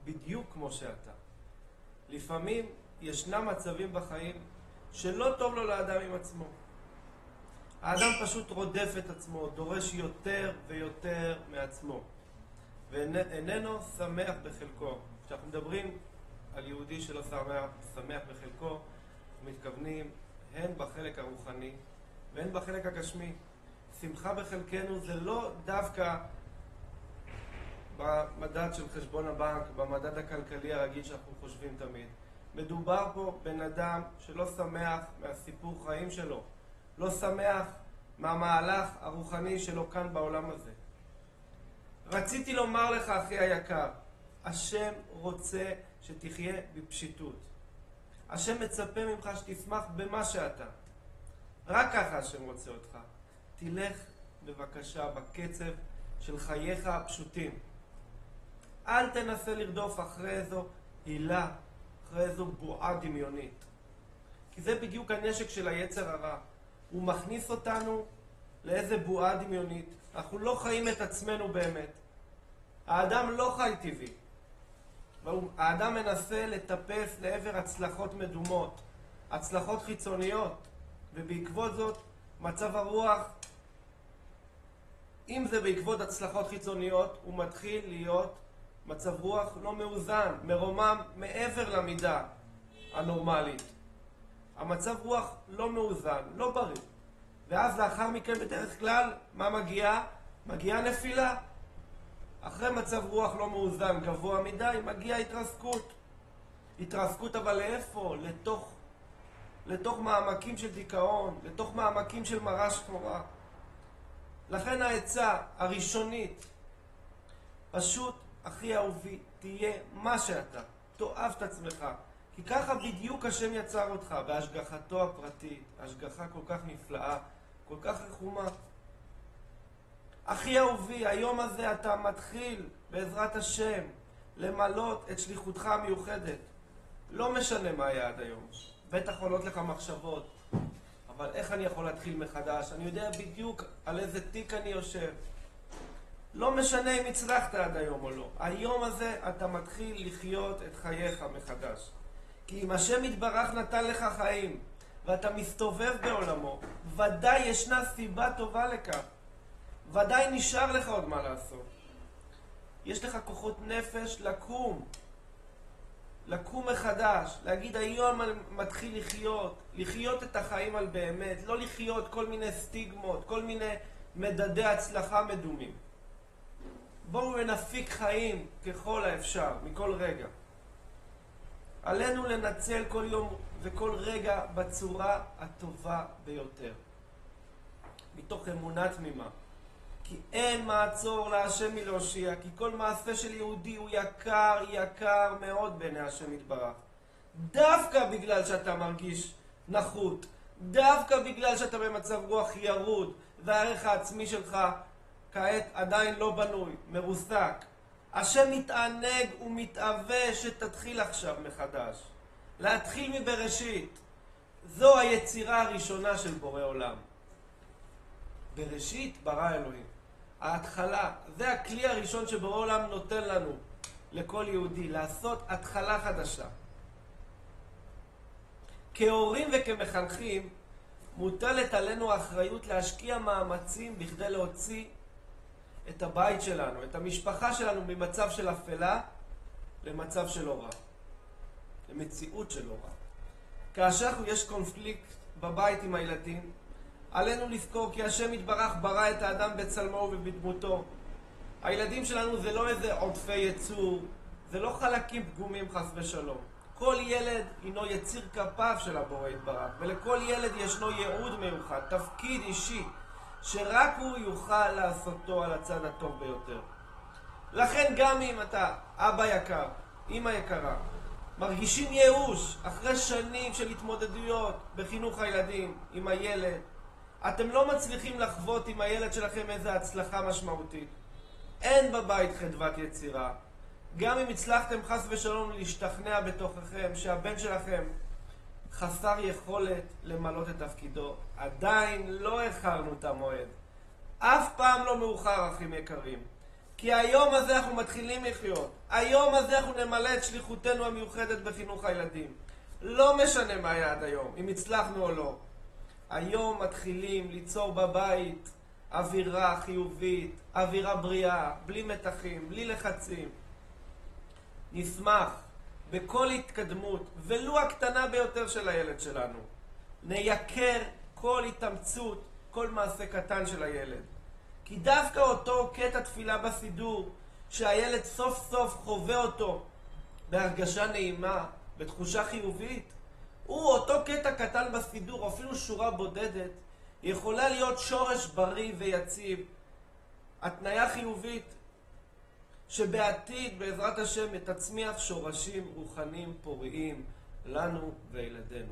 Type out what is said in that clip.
בדיוק כמו שאתה. לפעמים ישנם מצבים בחיים שלא טוב לו לאדם עם עצמו. האדם פשוט רודף את עצמו, דורש יותר ויותר מעצמו, ואיננו שמח בחלקו. כשאנחנו מדברים על יהודי שלא שמח בחלקו, מתכוונים הן בחלק הרוחני והן בחלק הגשמי. שמחה בחלקנו זה לא דווקא במדד של חשבון הבנק, במדד הכלכלי הרגיל שאנחנו חושבים תמיד. מדובר פה בן אדם שלא שמח מהסיפור חיים שלו, לא שמח מהמהלך הרוחני שלו כאן בעולם הזה. רציתי לומר לך, אחי היקר, השם רוצה שתחיה בפשיטות. השם מצפה ממך שתשמח במה שאתה. רק ככה השם רוצה אותך. תלך בבקשה בקצב של חייך הפשוטים. אל תנסה לרדוף אחרי איזו הילה, אחרי איזו בועה דמיונית. כי זה בדיוק הנשק של היצר הרע. הוא מכניס אותנו לאיזה בועה דמיונית. אנחנו לא חיים את עצמנו באמת. האדם לא חי טבעי. האדם מנסה לטפס לעבר הצלחות מדומות, הצלחות חיצוניות, ובעקבות זאת מצב הרוח, אם זה בעקבות הצלחות חיצוניות, הוא מתחיל להיות מצב רוח לא מאוזן, מרומם מעבר למידה הנורמלית. המצב רוח לא מאוזן, לא בריא. ואז לאחר מכן בדרך כלל, מה מגיעה? מגיעה נפילה. אחרי מצב רוח לא מאוזן, גבוה מדי, מגיעה התרסקות. התרסקות אבל לאיפה? לתוך מעמקים של דיכאון, לתוך מעמקים של מראה שחורה. לכן העצה הראשונית, פשוט, אחי אהובי, תהיה מה שאתה. תאהב את עצמך. כי ככה בדיוק השם יצר אותך, בהשגחתו הפרטית, השגחה כל כך נפלאה, כל כך רחומה. אחי אהובי, היום הזה אתה מתחיל בעזרת השם למלות את שליחותך המיוחדת. לא משנה מה היה עד היום. בטח עולות לך מחשבות. אבל איך אני יכול להתחיל מחדש? אני יודע בדיוק על איזה תיק אני יושב. לא משנה אם הצלחת עד היום או לא. היום הזה אתה מתחיל לחיות את חייך מחדש. כי אם השם יתברך נתן לך חיים, ואתה מסתובב בעולמו, ודאי ישנה סיבה טובה לכך. ודאי נשאר לך עוד מה לעשות. יש לך כוחות נפש לקום מחדש, להגיד היום אני מתחיל לחיות את החיים על באמת, לא לחיות כל מיני סטיגמות, כל מיני מדדי הצלחה מדומים. בואו נפיק חיים ככל האפשר, מכל רגע. עלינו לנצל כל יום וכל רגע בצורה הטובה ביותר. מתוך אמונה תמימה. כי אין מעצור להשם מלהושיע, כי כל מעשה של יהודי הוא יקר מאוד בעיני השם יתברך. דווקא בגלל שאתה מרגיש נחות, דווקא בגלל שאתה במצב רוח ירוד, והערך העצמי שלך כעת עדיין לא בנוי, מרוסק. השם מתענג ומתאווה שתתחיל עכשיו מחדש. להתחיל מבראשית. זו היצירה הראשונה של בורא עולם. בראשית ברא אלוהים. ההתחלה, זה הכלי הראשון שבורא עולם נותן לנו, לכל יהודי, לעשות התחלה חדשה. כהורים וכמחנכים, מוטלת עלינו האחריות להשקיע מאמצים בכדי להוציא את הבית שלנו, את המשפחה שלנו ממצב של אפלה למצב של אורה, למציאות של אורה. כאשר יש קונפליקט בבית עם הילדים, עלינו לזכור כי השם יתברך ברא את האדם בצלמו ובדמותו. הילדים שלנו זה לא איזה עודפי יצור, זה לא חלקים פגומים חס ושלום. כל ילד הינו יציר כפיו של הבורא יתברך, ולכל ילד ישנו ייעוד מיוחד, תפקיד אישי, שרק הוא יוכל לעשותו על הצד הטוב ביותר. לכן גם אם אתה אבא יקר, אמא יקרה, מרגישים ייאוש אחרי שנים של התמודדויות בחינוך הילדים עם הילד, אתם לא מצליחים לחוות עם הילד שלכם איזו הצלחה משמעותית. אין בבית חדוות יצירה. גם אם הצלחתם חס ושלום להשתכנע בתוככם שהבן שלכם חסר יכולת למלות את תפקידו, עדיין לא הכרנו את המועד. אף פעם לא מאוחר, אחים יקרים. כי היום הזה אנחנו מתחילים לחיות. היום הזה אנחנו נמלא את שליחותנו המיוחדת בחינוך הילדים. לא משנה מה היה עד היום, אם הצלחנו או לא. היום מתחילים ליצור בבית אווירה חיובית, אווירה בריאה, בלי מתחים, בלי לחצים. נשמח בכל התקדמות, ולו הקטנה ביותר של הילד שלנו. נייקר כל התאמצות, כל מעשה קטן של הילד. כי דווקא אותו קטע תפילה בסידור, שהילד סוף סוף חווה אותו בהרגשה נעימה, בתחושה חיובית, הוא אותו קטע קטן בסידור, או אפילו שורה בודדת, יכולה להיות שורש בריא ויציב, התניה חיובית, שבעתיד בעזרת השם תצמיח שורשים רוחניים פוריים לנו וילדינו.